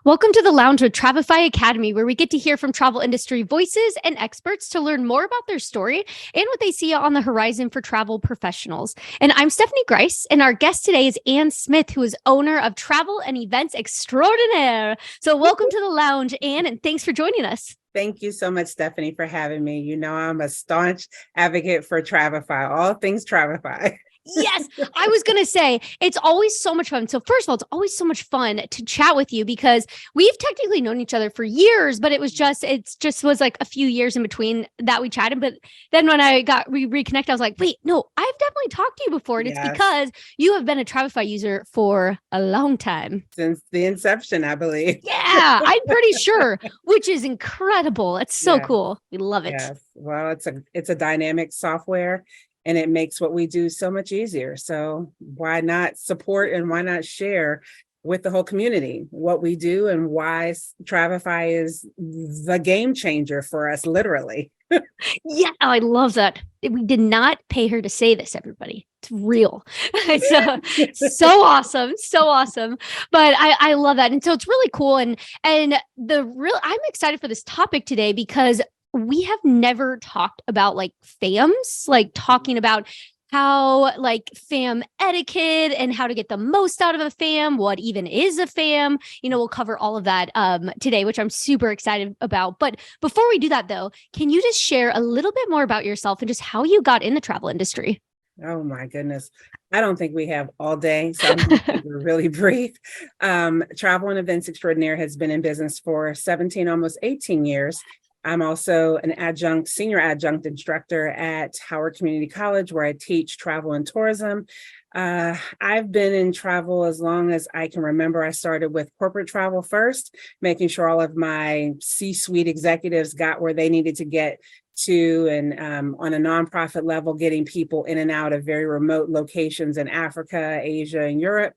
Welcome to the Lounge with Travefy Academy, where we get to hear from travel industry voices and experts to learn more about their story and what they see on the horizon for travel professionals. And I'm Stephanie Grice, and our guest today is Anne Smith, who is owner of Travel and Events Extraordinaire. So welcome to the Lounge, Anne, and thanks for joining us. Thank you so much, Stephanie, for having me. You know, I'm a staunch advocate for Travefy, all things Travefy. Yes, I was going to say it's always so much fun. So first of all, it's always so much fun to chat with you because we've technically known each other for years, but it just was like a few years in between that we chatted. But then when we reconnected, I was like, wait, no, I've definitely talked to you before. And It's because you have been a Travefy user for a long time. Since the inception, I believe. Yeah, I'm pretty sure, which is incredible. It's so cool. We love it. Yes. Well, it's a dynamic software. And it makes what we do so much easier. So why not support and why not share with the whole community what we do and why Travefy is the game changer for us, literally. Yeah, I love that. We did not pay her to say this, everybody. It's real. It's so awesome. So awesome. But I love that. And so it's really cool. And I'm excited for this topic today because we have never talked about like FAMs, like talking about how like FAM etiquette and how to get the most out of a FAM, what even is a FAM. We'll cover all of that today, which I'm super excited about. But before we do that though, can you just share a little bit more about yourself and just how you got in the travel industry? Oh my goodness. I don't think we have all day, so I'm going to keep it really brief. Travel and Events Extraordinaire has been in business for 17, almost 18 years. I'm also an senior adjunct instructor at Howard Community College, where I teach travel and tourism. I've been in travel as long as I can remember. I started with corporate travel first, making sure all of my C-suite executives got where they needed to get to, and on a nonprofit level, getting people in and out of very remote locations in Africa, Asia, and Europe.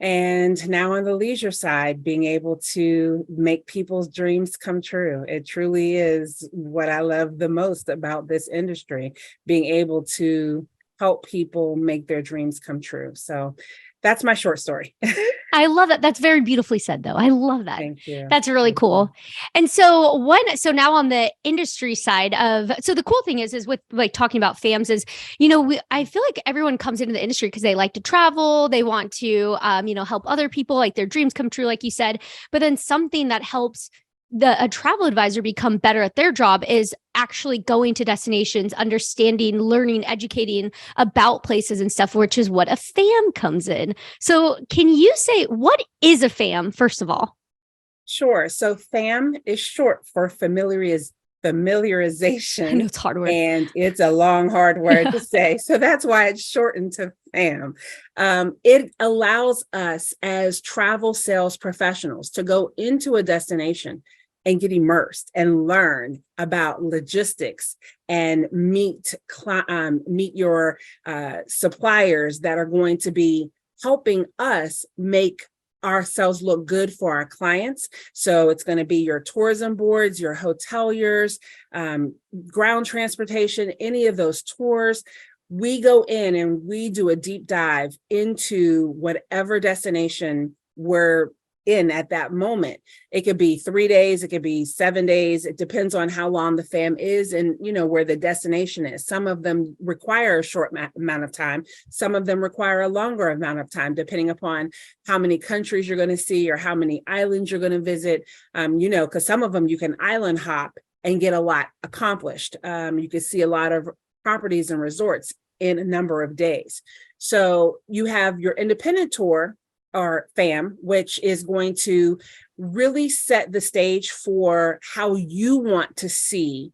And now on the leisure side, being able to make people's dreams come true. It truly is what I love the most about this industry, being able to help people make their dreams come true. So that's my short story. I love that. That's very beautifully said, though. I love that. Thank you. That's really cool. And so now on the industry side so the cool thing is with like talking about FAMs is, I feel like everyone comes into the industry because they like to travel. They want to, help other people, like their dreams come true, like you said. But then something that helps a travel advisor become better at their job is actually going to destinations, understanding, learning, educating about places and stuff, which is what a FAM comes in. So can you say, what is a FAM, first of all? Sure. So FAM is short for familiarization. I know it's a hard word. And it's a long, hard word to say. So that's why it's shortened to FAM. It allows us as travel sales professionals to go into a destination and get immersed and learn about logistics and meet your suppliers that are going to be helping us make ourselves look good for our clients. So it's going to be your tourism boards, your hoteliers, ground transportation, any of those tours. We go in and we do a deep dive into whatever destination we're in at that moment. It could be 3 days, it could be 7 days. It depends on how long the FAM is and where the destination is. Some of them require a short amount of time. Some of them require a longer amount of time, depending upon how many countries you're going to see or how many islands you're going to visit. Because some of them you can island hop and get a lot accomplished. You can see a lot of properties and resorts in a number of days. So you have your independent tour or FAM, which is going to really set the stage for how you want to see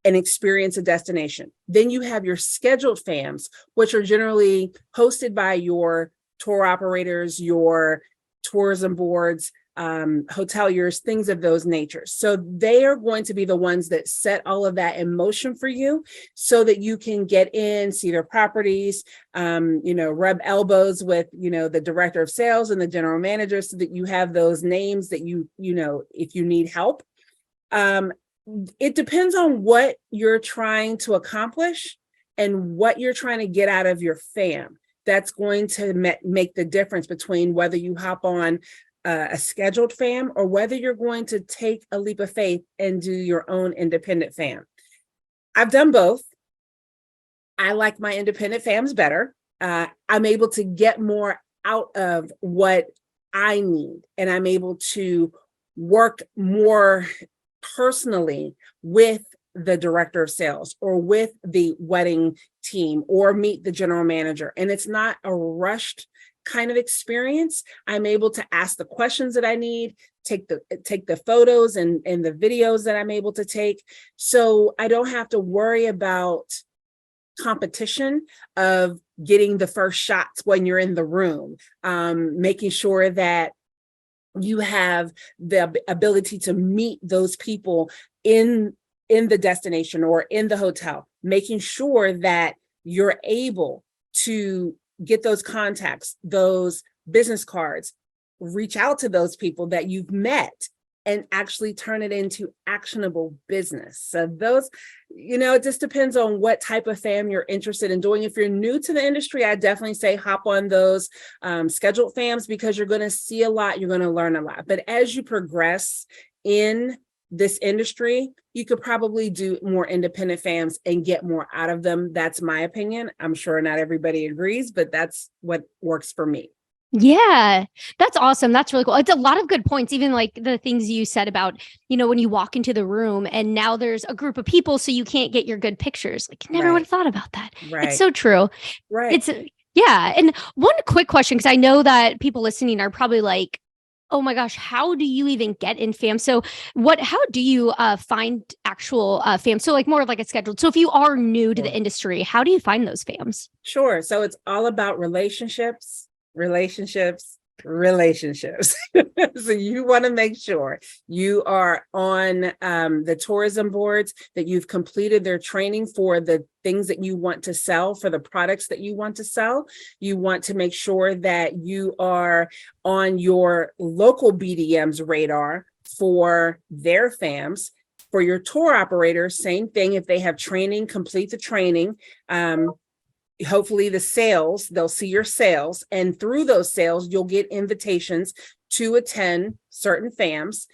and experience a destination. Then you have your scheduled FAMs, which are generally hosted by your tour operators, your tourism boards, hoteliers, things of those natures. So they are going to be the ones that set all of that in motion for you so that you can get in, see their properties, rub elbows with, the director of sales and the general manager so that you have those names that if you need help. It depends on what you're trying to accomplish and what you're trying to get out of your FAM. That's going to make the difference between whether you hop on a scheduled fam, or whether you're going to take a leap of faith and do your own independent fam. I've done both. I like my independent fams better. I'm able to get more out of what I need, and I'm able to work more personally with the director of sales or with the wedding team or meet the general manager. And it's not a rushed kind of experience. I'm able to ask the questions that I need, take the photos and the videos that I'm able to take. So I don't have to worry about competition of getting the first shots when you're in the room, making sure that you have the ability to meet those people in the destination or in the hotel, making sure that you're able to get those contacts, those business cards, reach out to those people that you've met and actually turn it into actionable business. So those, it just depends on what type of fam you're interested in doing. If you're new to the industry, I definitely say hop on those scheduled fams, because you're going to see a lot, you're going to learn a lot. But as you progress in this industry, you could probably do more independent fams and get more out of them. That's my opinion. I'm sure not everybody agrees, but that's what works for me. Yeah, that's awesome. That's really cool. It's a lot of good points, even like the things you said about, when you walk into the room and now there's a group of people, so you can't get your good pictures. Like, never would have thought about that. Right. It's so true. Right. Yeah. And one quick question, because I know that people listening are probably like, oh my gosh, how do you even get in fam? So how do you find actual fam? So like more of like a scheduled. So if you are new to the industry, how do you find those fams? Sure. So it's all about relationships. So you want to make sure you are on the tourism boards, that you've completed their training for the things that you want to sell, for the products that you want to sell. You want to make sure that you are on your local BDM's radar for their FAMs. For your tour operators, same thing. If they have training, complete the training. Hopefully the sales, they'll see your sales, and through those sales, you'll get invitations to attend certain FAMs.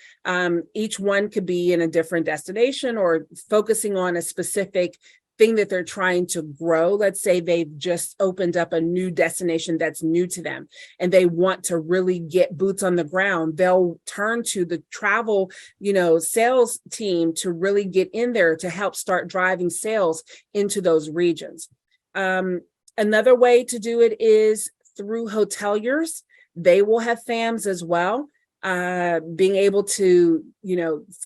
Each one could be in a different destination or focusing on a specific thing that they're trying to grow. Let's say they've just opened up a new destination that's new to them and they want to really get boots on the ground. They'll turn to the travel, sales team to really get in there to help start driving sales into those regions. Another way to do it is through hoteliers. They will have FAMs as well. Being able to,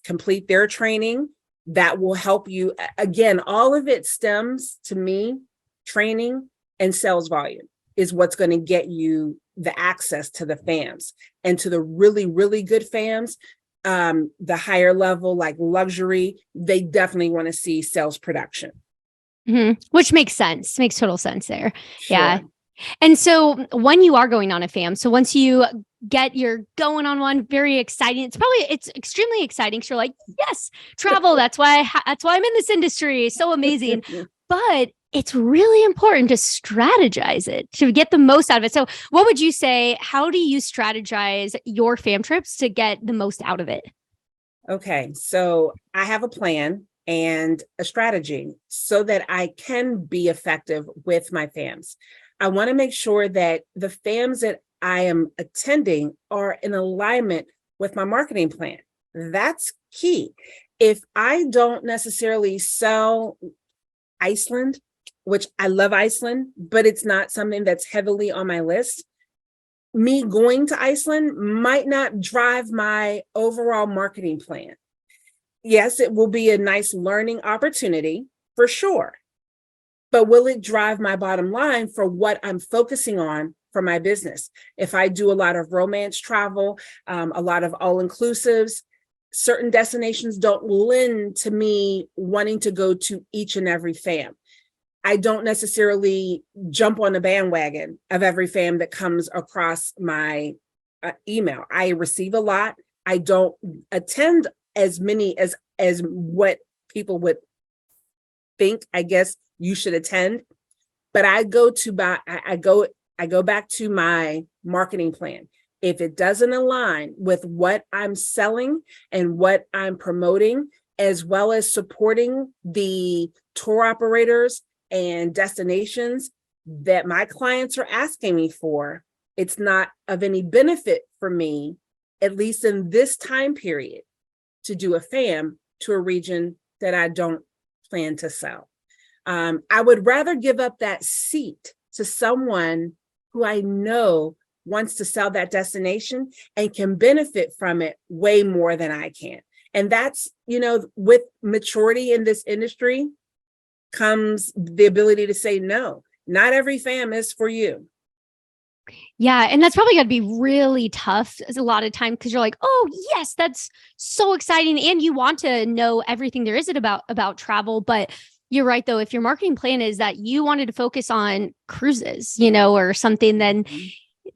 complete their training, that will help you. Again, all of it stems to me, training and sales volume is what's going to get you the access to the FAMs, and to the really, really good FAMs. The higher level, like luxury, they definitely want to see sales production. Mm-hmm. Which makes sense. Makes total sense there. Sure. Yeah. And so when you are going on a FAM, so once you're going on one, very exciting. It's extremely exciting. So you're like, yes, travel. That's why I'm in this industry. So amazing. But it's really important to strategize it to get the most out of it. So what would you say? How do you strategize your FAM trips to get the most out of it? Okay. So I have a plan and a strategy so that I can be effective with my FAMs. I want to make sure that the FAMs that I am attending are in alignment with my marketing plan. That's key. If I don't necessarily sell Iceland, which I love Iceland, but it's not something that's heavily on my list, me going to Iceland might not drive my overall marketing plan. Yes, it will be a nice learning opportunity for sure. But will it drive my bottom line for what I'm focusing on for my business? If I do a lot of romance travel, a lot of all-inclusives, certain destinations don't lend to me wanting to go to each and every FAM. I don't necessarily jump on the bandwagon of every FAM that comes across my email. I receive a lot. I don't attend as many as what people would think, I guess, you should attend. But I go back to my marketing plan. If it doesn't align with what I'm selling and what I'm promoting, as well as supporting the tour operators and destinations that my clients are asking me for, it's not of any benefit for me, at least in this time period, to do a FAM to a region that I don't plan to sell. I would rather give up that seat to someone who I know wants to sell that destination and can benefit from it way more than I can. And that's, with maturity in this industry comes the ability to say, no, not every FAM is for you. Yeah. And that's probably got to be really tough a lot of time, because you're like, oh, yes, that's so exciting. And you want to know everything there is about travel. But you're right, though, if your marketing plan is that you wanted to focus on cruises, or something, then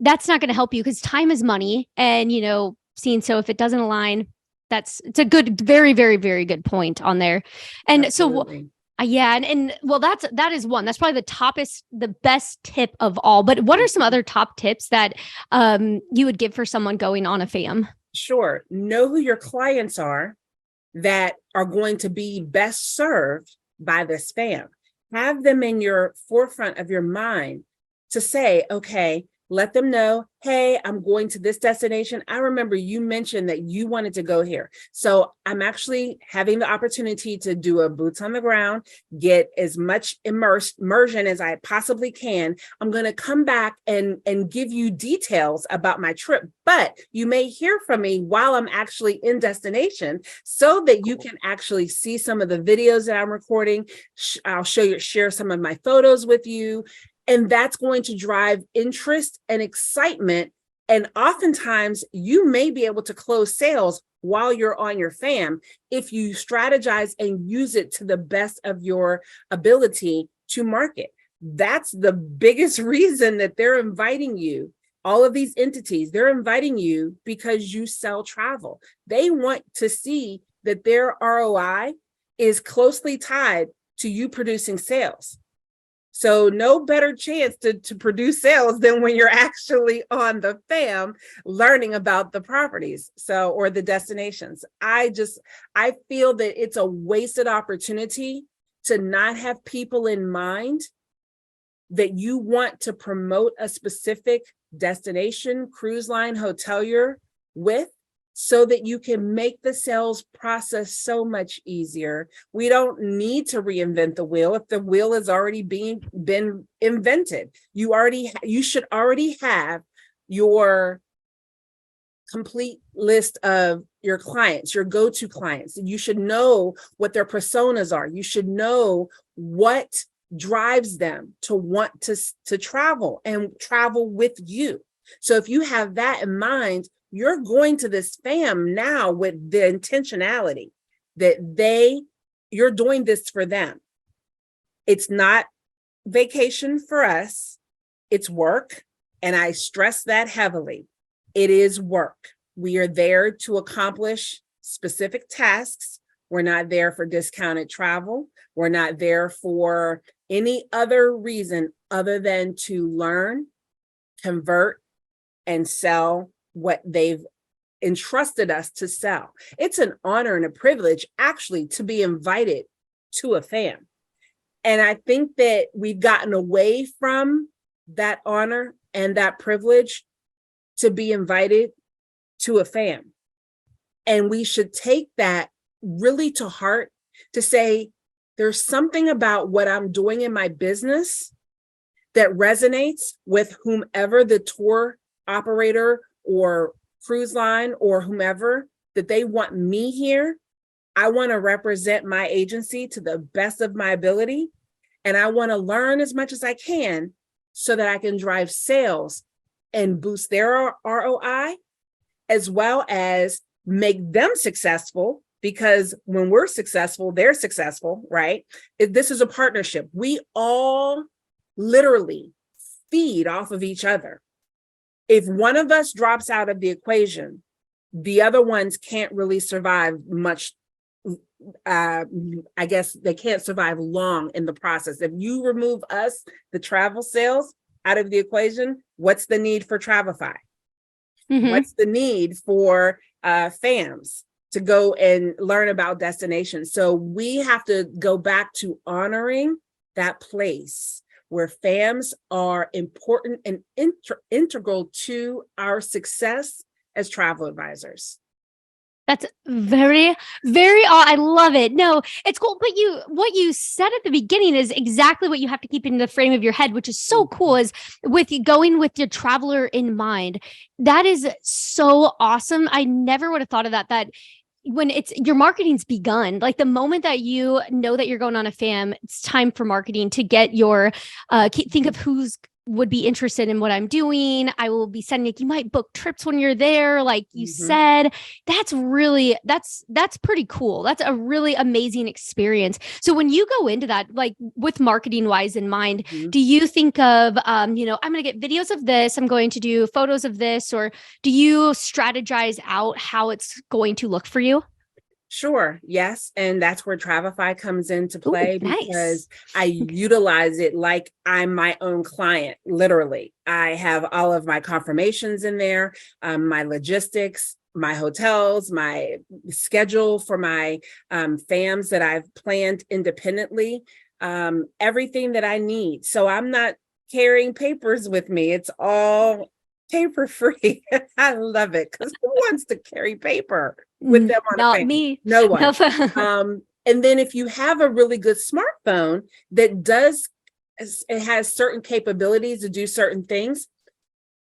that's not going to help you, because time is money. And, so if it doesn't align, it's a good, very, very, very good point on there. And Absolutely. yeah. And well, that is one. That's probably the best tip of all. But what are some other top tips that you would give for someone going on a FAM? Sure. Know who your clients are that are going to be best served by this FAM. Have them in your forefront of your mind to say, okay, let them know, hey, I'm going to this destination. I remember you mentioned that you wanted to go here. So I'm actually having the opportunity to do a boots on the ground, get as much immersion as I possibly can. I'm going to come back and give you details about my trip, but you may hear from me while I'm actually in destination so that you can actually see some of the videos that I'm recording. I'll share some of my photos with you. And that's going to drive interest and excitement. And oftentimes you may be able to close sales while you're on your FAM if you strategize and use it to the best of your ability to market. That's the biggest reason that they're inviting you. All of these entities, they're inviting you because you sell travel. They want to see that their ROI is closely tied to you producing sales. So no better chance to produce sales than when you're actually on the FAM learning about the properties, or the destinations. I feel that it's a wasted opportunity to not have people in mind that you want to promote a specific destination, cruise line, hotelier with, so that you can make the sales process so much easier. We don't need to reinvent the wheel if the wheel has already been invented. You should already have your complete list of your clients, your go-to clients. You should know what their personas are. You should know what drives them to want to travel and travel with you. So if you have that in mind, you're going to this FAM now with the intentionality that you're doing this for them. It's not vacation for us, it's work. And I stress that heavily. It is work. We are there to accomplish specific tasks. We're not there for discounted travel. We're not there for any other reason other than to learn, convert, and sell what they've entrusted us to sell. It's an honor and a privilege actually to be invited to a FAM. And I think that we've gotten away from that honor and that privilege to be invited to a FAM. And we should take that really to heart, to say, there's something about what I'm doing in my business that resonates with whomever the tour operator or cruise line or whomever, that they want me here. I want to represent my agency to the best of my ability. And I want to learn as much as I can so that I can drive sales and boost their ROI, as well as make them successful. Because when we're successful, they're successful, right? This is a partnership. We all literally feed off of each other. If one of us drops out of the equation, the other ones can't really survive much. I guess they can't survive long in the process. If you remove us, the travel sales, out of the equation, what's the need for Travify? What's the need for FAMs to go and learn about destinations? So we have to go back to honoring that place where FAMs are important and integral to our success as travel advisors. That's very, very, I love it. No, it's cool. But what you said at the beginning is exactly what you have to keep in the frame of your head, which is so cool, is with you going with your traveler in mind. That is so awesome. I never would have thought of that when it's your marketing's begun, like the moment that you know that you're going on a FAM, it's time for marketing to get your, think of who's would be interested in what I'm doing. I will be sending, you might book trips when you're there. Like you said, that's pretty cool. That's a really amazing experience. So when you go into that, like with marketing wise in mind, do you think of, I'm going to get videos of this, I'm going to do photos of this, or do you strategize out how it's going to look for you? Sure. Yes. And that's where Travify comes into play. Ooh, nice. Because I utilize it like I'm my own client. Literally, I have all of my confirmations in there, my logistics, my hotels, my schedule for my FAMs that I've planned independently, everything that I need. So I'm not carrying papers with me. It's all paper free. I love it, because who wants to carry paper with them on Not a FAM? me. No one. And then if you have a really good smartphone that it has certain capabilities to do certain things,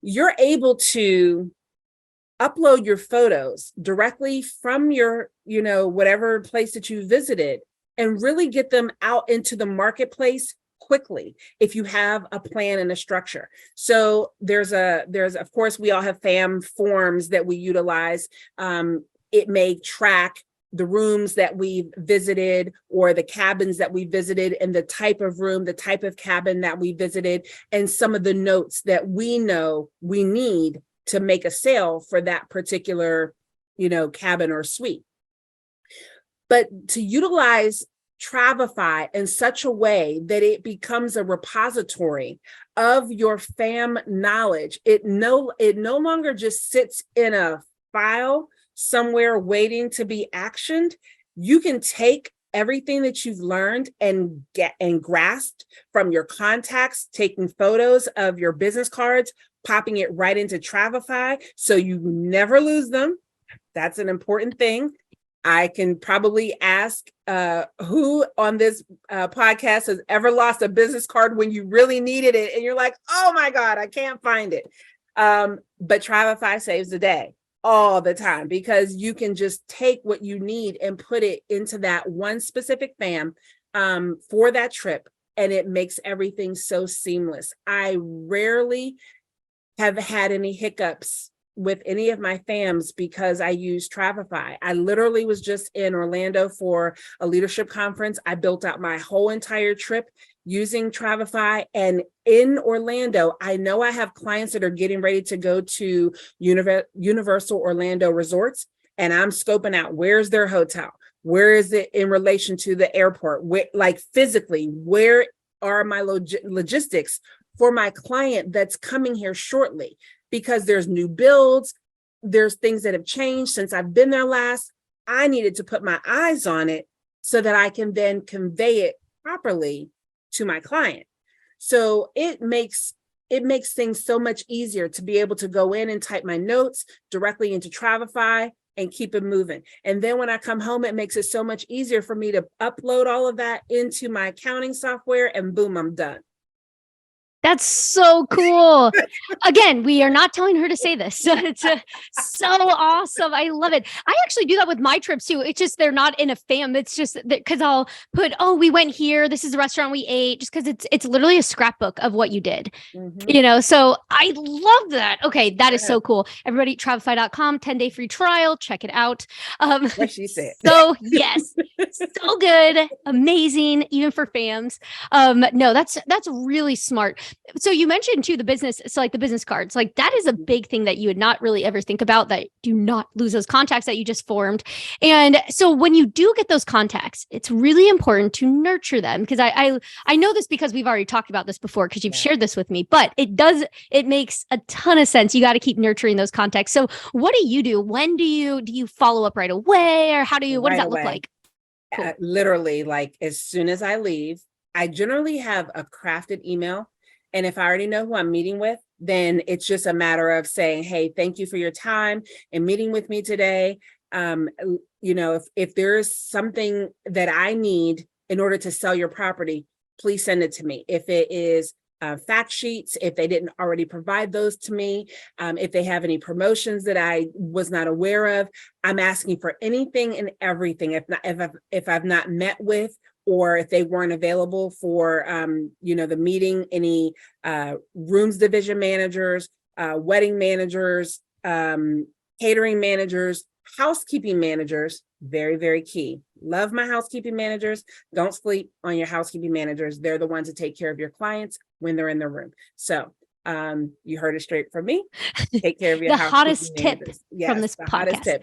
you're able to upload your photos directly from your, whatever place that you visited, and really get them out into the marketplace quickly if you have a plan and a structure. So there's of course, we all have FAM forms that we utilize. It may track the rooms that we've visited or the cabins that we visited, and the type of room, the type of cabin that we visited, and some of the notes that we know we need to make a sale for that particular, cabin or suite. But to utilize Travify in such a way that it becomes a repository of your FAM knowledge. It no longer just sits in a file somewhere waiting to be actioned. You can take everything that you've learned and grasped from your contacts, taking photos of your business cards, popping it right into Travify so you never lose them. That's an important thing. I can probably ask who on this podcast has ever lost a business card when you really needed it and you're like, oh my God, I can't find it. But Travify saves the day all the time, because you can just take what you need and put it into that one specific FAM for that trip, and it makes everything so seamless. I rarely have had any hiccups with any of my FAMs because I use Travify. I literally was just in Orlando for a leadership conference. I built out my whole entire trip using Travify. And in Orlando, I know I have clients that are getting ready to go to Universal Orlando Resorts, and I'm scoping out where's their hotel, where is it in relation to the airport, like physically, where are my logistics for my client that's coming here shortly. Because there's new builds, there's things that have changed since I've been there last. I needed to put my eyes on it so that I can then convey it properly to my client. So it makes things so much easier to be able to go in and type my notes directly into Travify and keep it moving. And then when I come home, it makes it so much easier for me to upload all of that into my accounting software, and boom, I'm done. That's so cool. Again, we are not telling her to say this. It's so awesome. I love it. I actually do that with my trips too. It's just, they're not in a FAM. It's just because I'll put, oh, we went here. This is the restaurant we ate, just because it's literally a scrapbook of what you did, so I love that. Okay. That is so cool. Everybody, Travify.com, 10-day free trial. Check it out. What she said. So yes, so good. Amazing. Even for FAMs. No, that's really smart. so you mentioned too, the business, so like the business cards, like that is a big thing that you would not really ever think about, that do not lose those contacts that you just formed. And so when you do get those contacts, it's really important to nurture them, because I know this because we've already talked about this before, because you've shared this with me, but it makes a ton of sense. You got to keep nurturing those contacts. So what do you do? When do you follow up right away, or what does that look like? Cool. Literally, like as soon as I leave, I generally have a crafted email. And if I already know who I'm meeting with, then it's just a matter of saying, hey, thank you for your time and meeting with me today. If there's something that I need in order to sell your property, please send it to me. If it is fact sheets, if they didn't already provide those to me, if they have any promotions that I was not aware of, I'm asking for anything and everything. If I've not met with, or if they weren't available for the meeting, any rooms division managers, wedding managers, catering managers, housekeeping managers, very, very key. Love my housekeeping managers. Don't sleep on your housekeeping managers. They're the ones that take care of your clients when they're in the room. So you heard it straight from me. Take care of your the hottest tip managers. from this podcast. Hottest tip.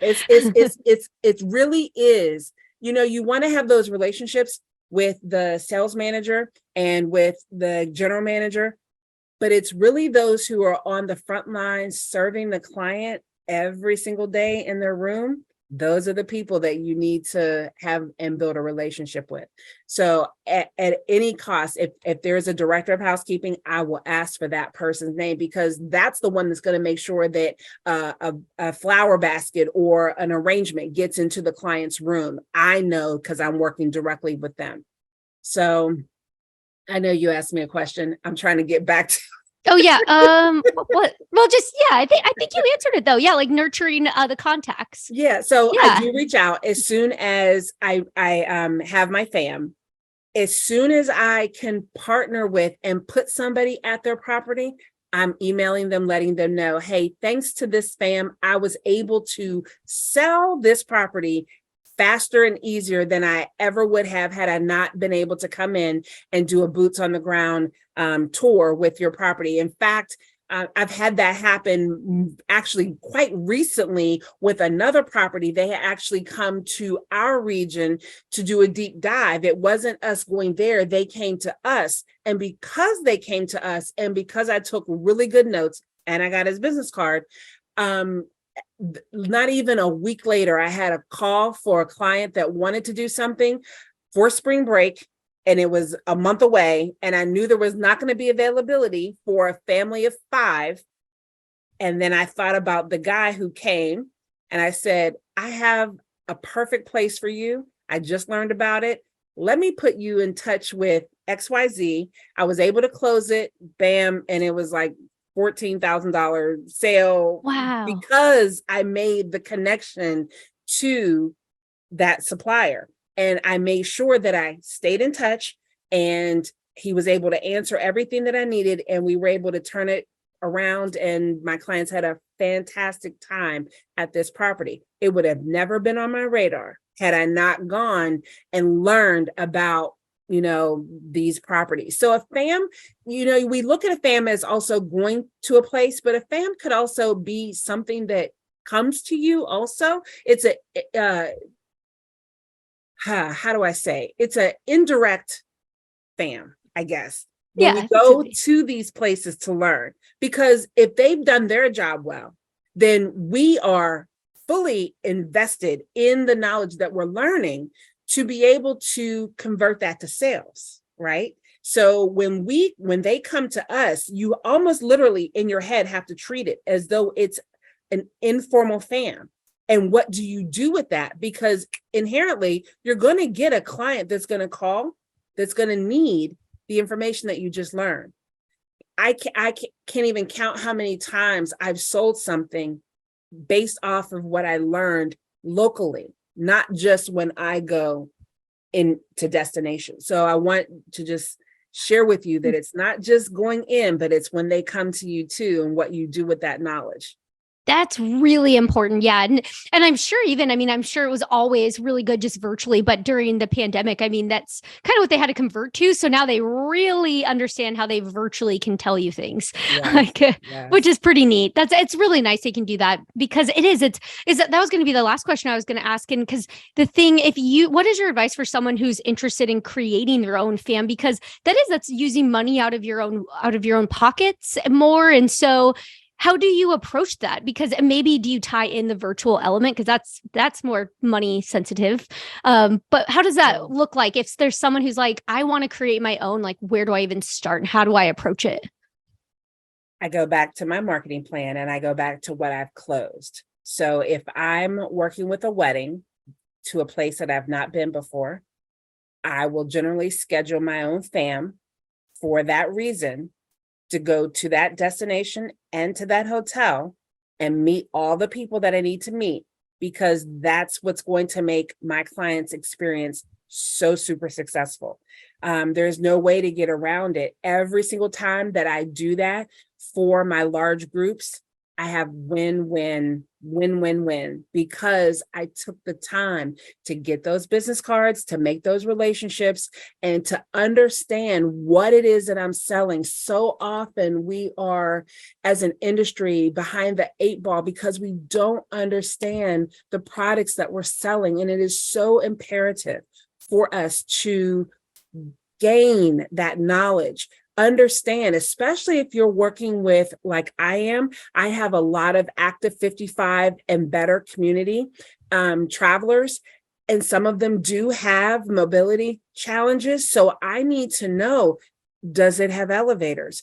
It really is. You want to have those relationships with the sales manager and with the general manager, but it's really those who are on the front lines serving the client every single day in their room. Those are the people that you need to have and build a relationship with. So at any cost, if there's a director of housekeeping, I will ask for that person's name, because that's the one that's going to make sure that a flower basket or an arrangement gets into the client's room. I know, because I'm working directly with them. So I know you asked me a question. I'm trying to get back to. Oh yeah. What? Well, I think you answered it though. Yeah, like nurturing the contacts. Yeah. So I do reach out as soon as I have my fam. As soon as I can partner with and put somebody at their property, I'm emailing them, letting them know, hey, thanks to this fam, I was able to sell this property faster and easier than I ever would have had I not been able to come in and do a boots on the ground tour with your property. In fact, I've had that happen actually quite recently with another property. They had actually come to our region to do a deep dive. It wasn't us going there. They came to us. And because they came to us, and because I took really good notes and I got his business card, not even a week later, I had a call for a client that wanted to do something for spring break, and it was a month away, and I knew there was not going to be availability for a family of 5. And then I thought about the guy who came, and I said, I have a perfect place for you. I just learned about it. Let me put you in touch with XYZ. I was able to close it, bam, and it was like $14,000 sale. Wow. Because I made the connection to that supplier, and I made sure that I stayed in touch, and he was able to answer everything that I needed, and we were able to turn it around, and my clients had a fantastic time at this property. It would have never been on my radar had I not gone and learned about these properties. So a fam, we look at a fam as also going to a place, but a fam could also be something that comes to you also. It's how do I say? It's an indirect fam, I guess. When we go to these places to learn, because if they've done their job well, then we are fully invested in the knowledge that we're learning to be able to convert that to sales, right? So when they come to us, you almost literally in your head have to treat it as though it's an informal fam. And what do you do with that? Because inherently, you're going to get a client that's going to call, that's going to need the information that you just learned. I can't even count how many times I've sold something based off of what I learned locally, not just when I go into destination. So I want to just share with you that it's not just going in, but it's when they come to you too, and what you do with that knowledge. That's really important. Yeah. And I'm sure I'm sure it was always really good just virtually, but during the pandemic, that's kind of what they had to convert to. So now they really understand how they virtually can tell you things, Yes, like, which yes. is pretty neat. It's really nice they can do that because that was going to be the last question I was going to ask. And because what is your advice for someone who's interested in creating their own fam? Because that's using money out of your own pockets more. And so, how do you approach that? Because maybe do you tie in the virtual element? Because that's more money sensitive. But how does Yeah. that look like if there's someone who's like, I want to create my own, like, where do I even start? And how do I approach it? I go back to my marketing plan and I go back to what I've closed. So if I'm working with a wedding to a place that I've not been before, I will generally schedule my own fam for that reason, to go to that destination and to that hotel and meet all the people that I need to meet, because that's what's going to make my client's experience so super successful. There's no way to get around it. Every single time that I do that for my large groups, I have win, because I took the time to get those business cards, to make those relationships, and to understand what it is that I'm selling. So often we are, as an industry, behind the 8 ball because we don't understand the products that we're selling. And it is so imperative for us to gain that knowledge, understand, especially if you're working with, like I have a lot of active 55 and better community travelers, and some of them do have mobility challenges. So I need to know, does it have elevators?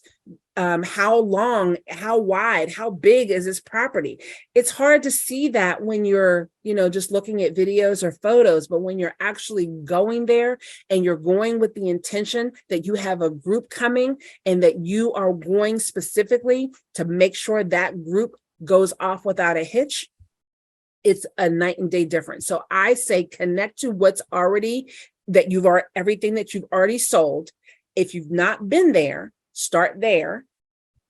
How long, how wide, how big is this property? It's hard to see that when you're, just looking at videos or photos, but when you're actually going there and you're going with the intention that you have a group coming and that you are going specifically to make sure that group goes off without a hitch, it's a night and day difference. So I say connect to what's already, everything that you've already sold. If you've not been there, start there.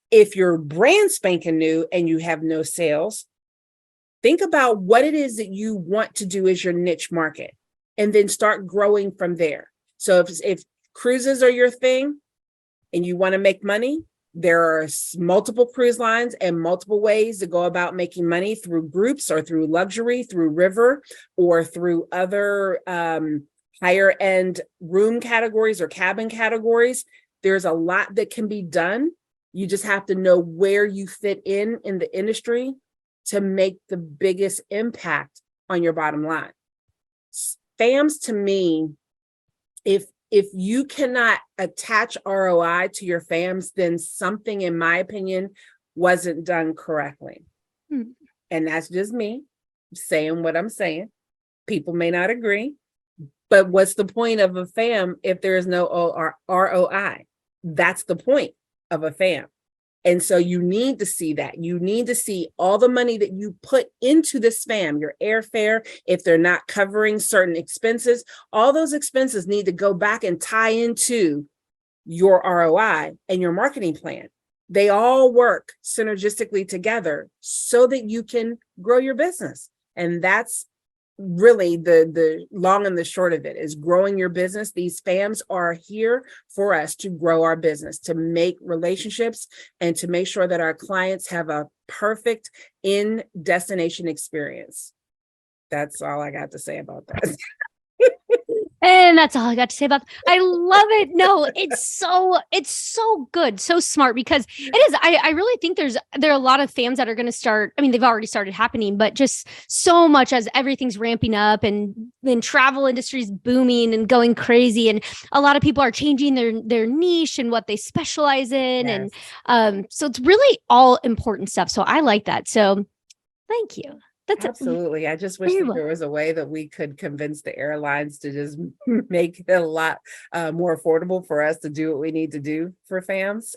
If you're brand spanking new and you have no sales, think about what it is that you want to do as your niche market, and then start growing from there. So if cruises are your thing and you want to make money, there are multiple cruise lines and multiple ways to go about making money, through groups or through luxury, through river, or through other higher end room categories or cabin categories. There's a lot that can be done. You just have to know where you fit in the industry to make the biggest impact on your bottom line. FAMs, to me, if you cannot attach ROI to your FAMs, then something, in my opinion, wasn't done correctly. And that's just me saying what I'm saying. People may not agree, but what's the point of a FAM if there is no ROI? That's the point of a FAM. And so you need to see that. You need to see all the money that you put into this FAM, your airfare, if they're not covering certain expenses, all those expenses need to go back and tie into your ROI and your marketing plan. They all work synergistically together so that you can grow your business. And that's really the long and the short of it, is growing your business. These FAMs are here for us to grow our business, to make relationships, and to make sure that our clients have a perfect in-destination experience. That's all I got to say about that. And that's all I got to say about I love it. No, it's so good, so smart, because it is. I really think there are a lot of FAMs that are going to start. They've already started happening, but just so much as everything's ramping up and then travel industry's booming and going crazy, and a lot of people are changing their niche and what they specialize in. Yes. And so it's really all important stuff. So I like that. So thank you. That's Absolutely. I just wish that there was a way that we could convince the airlines to just make it a lot more affordable for us to do what we need to do for FAMs.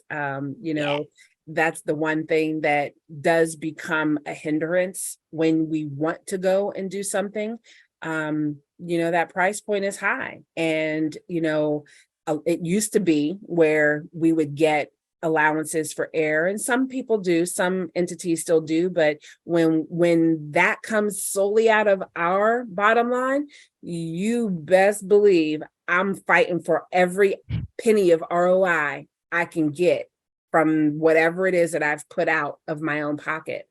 That's the one thing that does become a hindrance when we want to go and do something. That price point is high. And, it used to be where we would get allowances for air, and some people do, some entities still do, but when that comes solely out of our bottom line, you best believe I'm fighting for every penny of ROI I can get from whatever it is that I've put out of my own pocket.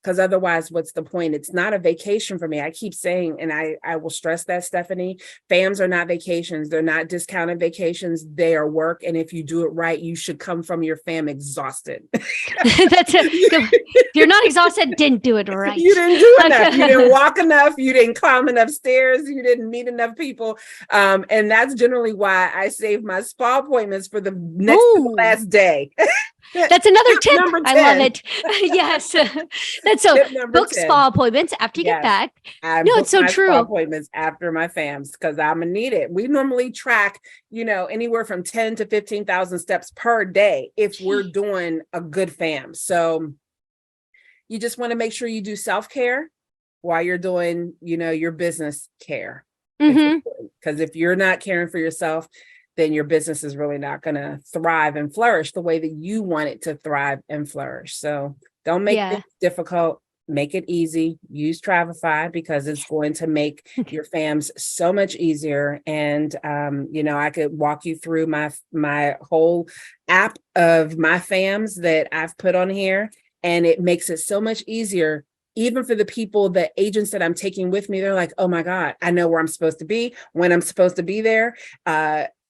Because otherwise, what's the point? It's not a vacation for me. I keep saying, and I will stress that, Stephanie, FAMs are not vacations. They're not discounted vacations. They are work. And if you do it right, you should come from your FAM exhausted. If you're not exhausted, didn't do it right. You didn't do enough. You didn't walk enough. You didn't climb enough stairs. You didn't meet enough people. And that's generally why I save my spa appointments for the next to the last day. That's another tip. I love it. Yes. That's so book 10. Spa appointments after you get back. No, it's so true. Spa appointments after my FAMs, because I'm gonna need it. We normally track, anywhere from 10 to 15,000 steps per day if we're doing a good FAM. So you just want to make sure you do self-care while you're doing, your business care. Because if you're not caring for yourself, then your business is really not going to thrive and flourish the way that you want it to thrive and flourish. So don't make it difficult, make it easy. Use Travefy, because it's going to make your FAMs so much easier. And, I could walk you through my whole app of my FAMs that I've put on here, and it makes it so much easier. Even for the people, the agents that I'm taking with me, they're like, oh my God, I know where I'm supposed to be, when I'm supposed to be there.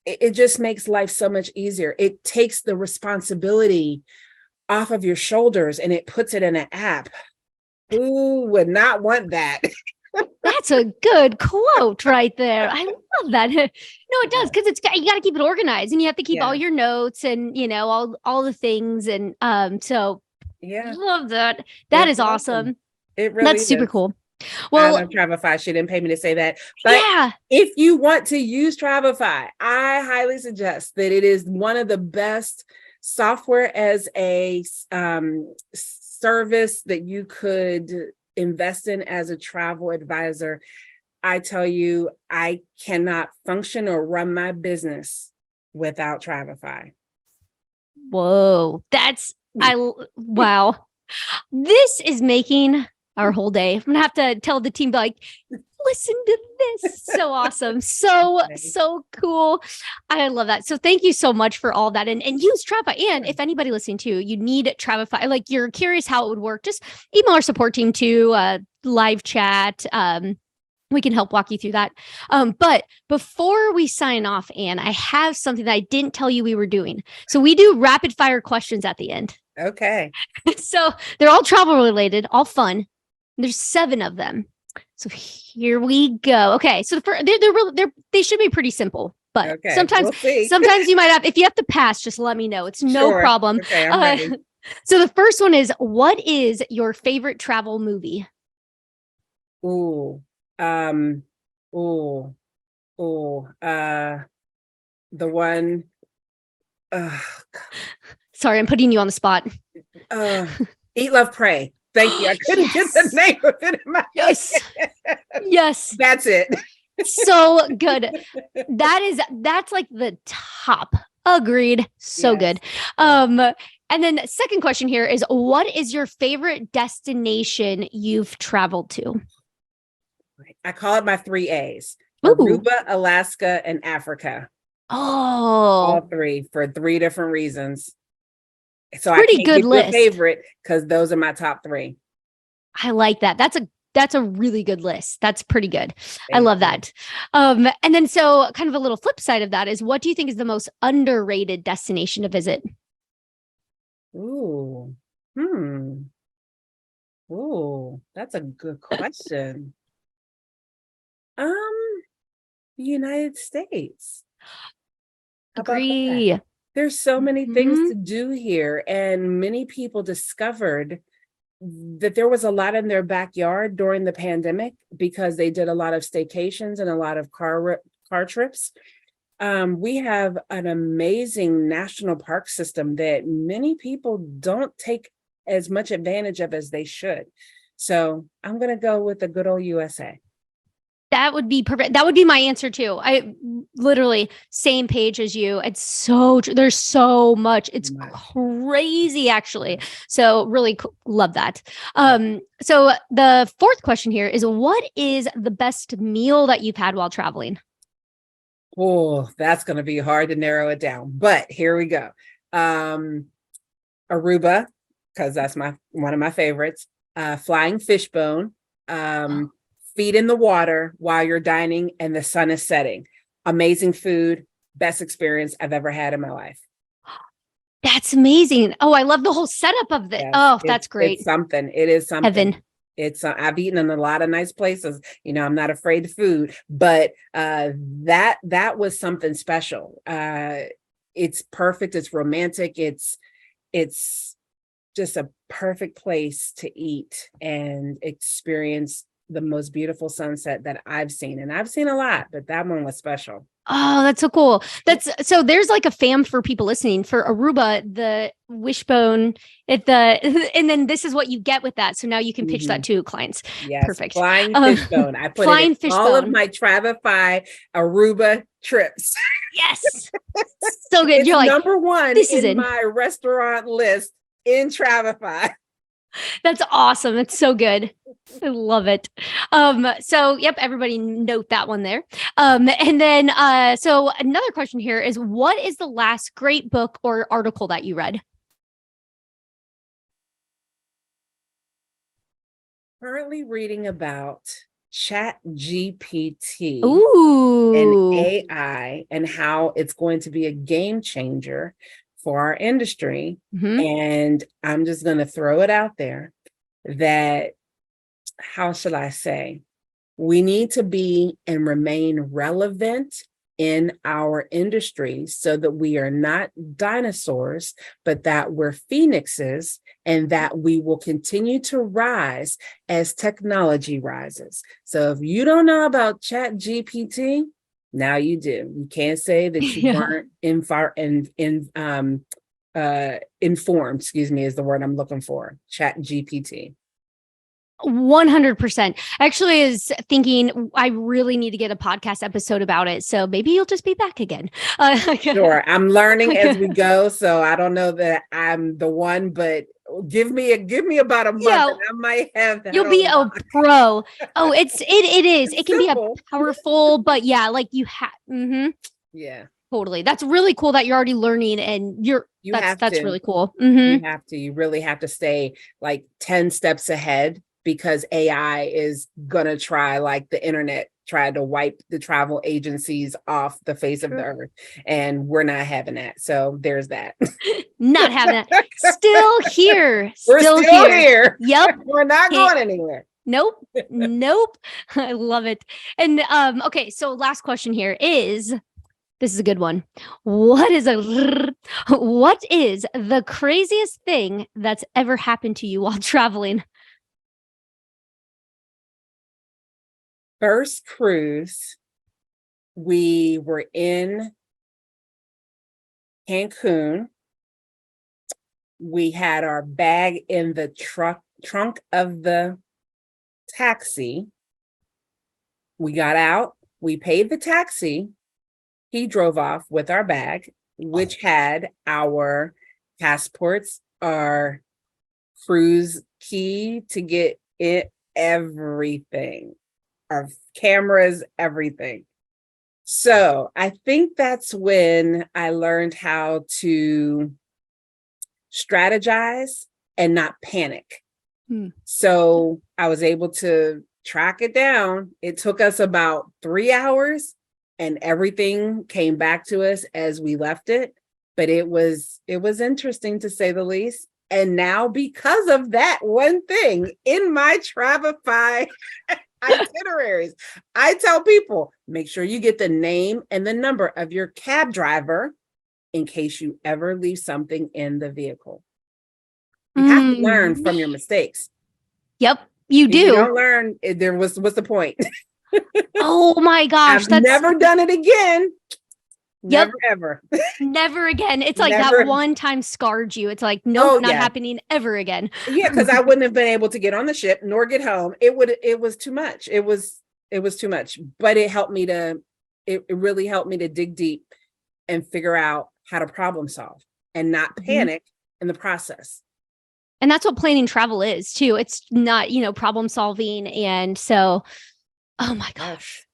It just makes life so much easier. It takes the responsibility off of your shoulders and it puts it in an app. Who would not want that? That's a good quote right there. I love that. No, it does, because you got to keep it organized, and you have to keep all your notes and all the things, and so I love that. That is awesome. It really That's super cool. Well, I love Travefy. She didn't pay me to say that. But if you want to use Travefy, I highly suggest that it is one of the best software as a service that you could invest in as a travel advisor. I tell you, I cannot function or run my business without Travefy. Whoa, wow. This is making our whole day. I'm gonna have to tell the team, like, listen to this. So awesome. So cool. I love that. So thank you so much for all that. And use Travefy. And if anybody listening to you need Travefy, like you're curious how it would work, just email our support team to live chat. We can help walk you through that. But before we sign off, Anne, I have something that I didn't tell you we were doing. So we do rapid fire questions at the end. Okay. So they're all travel related, all fun. There's 7 of them. So here we go. Okay. So they should be pretty simple, but sometimes you might have, if you have to pass, just let me know. It's no problem. Okay, I'm ready. So the first one is, what is your favorite travel movie? The one, sorry, I'm putting you on the spot. Eat, Love, Pray. Thank you. I couldn't get the name of it in my head. Yes. That's it. So good. That's like the top. Agreed. So good. And then second question here is, what is your favorite destination you've traveled to? I call it my 3 A's. Ooh. Aruba, Alaska, and Africa. Oh, all 3 for 3 different reasons. So pretty I can't good give you list. a favorite, because those are my top 3. I like that. That's a really good list. That's pretty good. I love that. And then so kind of a little flip side of that is, what do you think is the most underrated destination to visit? Ooh, that's a good question. The United States. Agree. There's so many things to do here, and many people discovered that there was a lot in their backyard during the pandemic because they did a lot of staycations and a lot of car trips. We have an amazing national park system that many people don't take as much advantage of as they should. So I'm going to go with the good old USA. That would be perfect. That would be my answer too. I literally same page as you. It's so there's so much. It's crazy actually. So really love that. So the fourth question here is, what is the best meal that you've had while traveling? Oh, that's going to be hard to narrow it down, but here we go. Aruba, because that's one of my favorites. Flying fishbone. Feet in the water while you're dining and the sun is setting. Amazing food, best experience I've ever had in my life. That's amazing. Oh, I love the whole setup of this. Yes, That's great. It's something. It is something. Heaven. It's I've eaten in a lot of nice places. You know, I'm not afraid of food, but that was something special. It's perfect. It's romantic. It's just a perfect place to eat and experience the most beautiful sunset that I've seen. And I've seen a lot, but that one was special. Oh, that's so cool. So there's like a fam for people listening for Aruba, the wishbone and then this is what you get with that. So now you can pitch that to clients. Yes. Perfect. Flying fishbone. I put it in all of my Travify Aruba trips. Yes. So good. You're like, number one this is in my restaurant list in Travify. That's awesome. That's so good. I love it. So yep, everybody note that one there. And then so another question here is, what is the last great book or article that you read? Currently reading about ChatGPT and AI and how it's going to be a game changer for our industry. And I'm just going to throw it out there that, how shall I say, we need to be and remain relevant in our industry so that we are not dinosaurs, but that we're phoenixes and that we will continue to rise as technology rises. So if you don't know about ChatGPT, now you do. You can't say that you weren't informed, excuse me, is the word I'm looking for. ChatGPT. 100%. Actually, is thinking I really need to get a podcast episode about it. So maybe you'll just be back again. Sure. I'm learning as we go. So I don't know that I'm the one, but give me about a month and I might have that. You'll be a pro. Oh, it is. It can simple. Be a powerful, but yeah, like you have. Yeah. Totally. That's really cool that you're already learning and that's really cool. You have to. You really have to stay like 10 steps ahead, because AI is going to try, like the internet tried to wipe the travel agencies off the face of the earth. And we're not having that. So there's that. Not having that. Still here. We're still here. Yep. We're not going anywhere. Nope. I love it. And okay, so last question here is, this is a good one. What is the craziest thing that's ever happened to you while traveling? First cruise, we were in Cancun. We had our bag in the trunk of the taxi. We got out, we paid the taxi. He drove off with our bag, which had our passports, our cruise key to get it, everything. Our cameras, everything. So I think that's when I learned how to strategize and not panic. So I was able to track it down. It took us about 3 hours and everything came back to us as we left it. But it was interesting, to say the least. And now, because of that one thing in my Travify itineraries, I tell people, make sure you get the name and the number of your cab driver in case you ever leave something in the vehicle. You have to learn from your mistakes. Yep, you do. If you don't learn, what's the point? Oh my gosh. I've never done it again. Never, ever. Never again. It's like that one time scarred you. It's like, nope, not happening ever again. Yeah, because I wouldn't have been able to get on the ship nor get home. It was too much. It was It was too much, but it really helped me to dig deep and figure out how to problem solve and not panic in the process. And that's what planning travel is too. It's not, problem solving. And so, oh my gosh,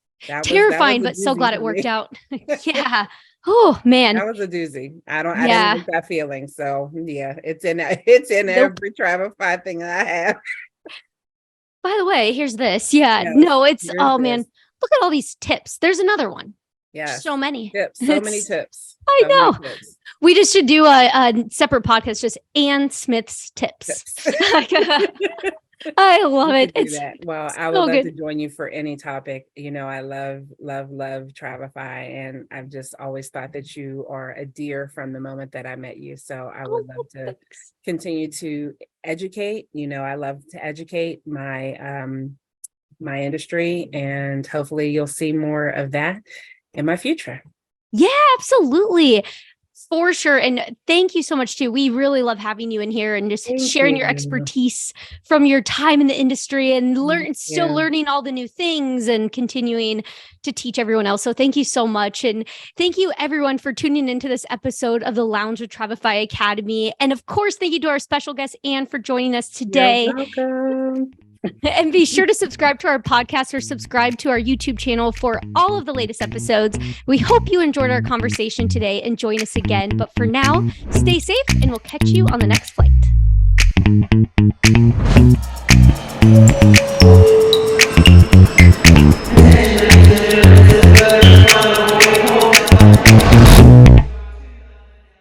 terrifying, but so glad it worked out. Yeah. Oh man. That was a doozy. I didn't like that feeling. So yeah, it's in every Travelify thing that I have. By the way, here's this. Yeah. Yes, no, it's, man, look at all these tips. There's another one. Yeah. So many tips. So many tips. I know. We just should do a separate podcast, just Ann Smith's tips. I love it. Well, I would love to join you for any topic. I love Travelify, and I've just always thought that you are a dear from the moment that I met you. So I would love to continue to educate. I love to educate my my industry, and hopefully you'll see more of that in my future. Yeah, absolutely. For sure. And thank you so much too. We really love having you in here and just sharing your expertise from your time in the industry and still learning all the new things and continuing to teach everyone else. So thank you so much. And thank you everyone for tuning into this episode of the Lounge with Travelify Academy. And of course, thank you to our special guest, Ann, for joining us today. You're welcome. And be sure to subscribe to our podcast or subscribe to our YouTube channel for all of the latest episodes. We hope you enjoyed our conversation today and join us again. But for now, stay safe and we'll catch you on the next flight.